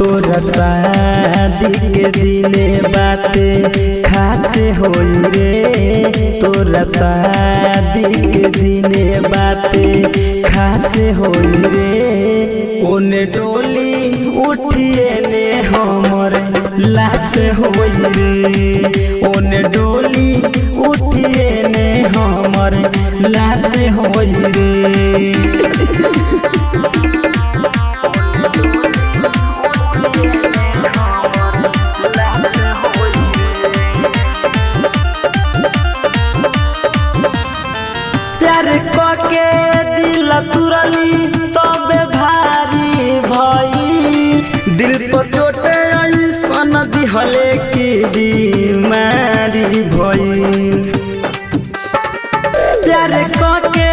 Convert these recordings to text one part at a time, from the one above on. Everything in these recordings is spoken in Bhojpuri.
तोरा शादी के दिने बाते खासे होई रे। तोरा शादी के दिने बाते खासे होई रे। ओने डोली उठिए ने हमर लाश होई रे। ओने डोली उठिए ने हमर लाश होई रे। प्यार के दिल तुरली तबे भारी भई। दिल पर चोटे ऐसन दिहले की बीमारी भई। प्यार के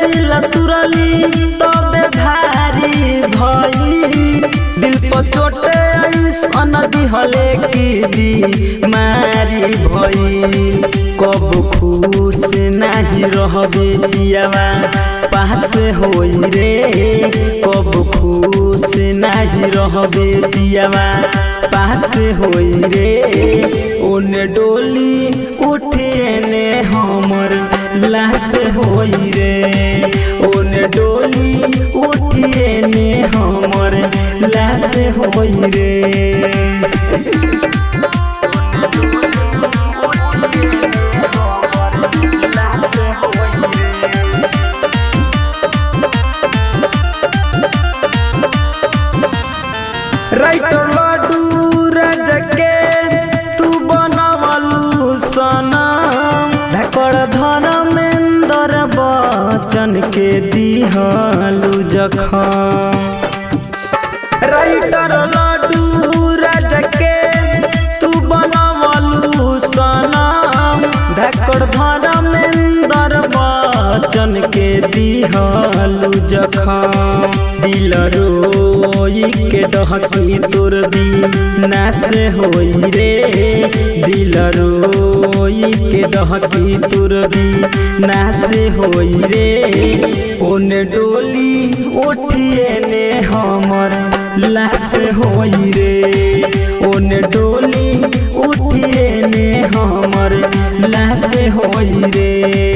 दिल तुरली तबे भारी भई। दिल पर चोटे ऐसन दिहले की बीमारी भई। कब खुश नहीं रहबे पियावा पास होई रे। कब खुश नहीं रहबे पियावा पास होई रे। ओने डोली उठिए ने हमर लाश होई रे। ओने डोली उठिए ने हमर लाश होई रे। राइटर लड्डू राजा के तू बनवलू सनम। धकड़ धर्मेंद्र बच्चन के दिहलू जखम। राइटर लड्डू राजा के तू बनवलू सनम। धकड़ धर्मेंद्र बच्चन के दिहलू जखम। दिल रोई के डहकी तोर नाश होई रे। दिल रोई के डहकी तोर नाश होई रे। ओने डोली उठिए ने हमर लाश होई रे। ओने डोली उठिए ने हमर लाश होई रे।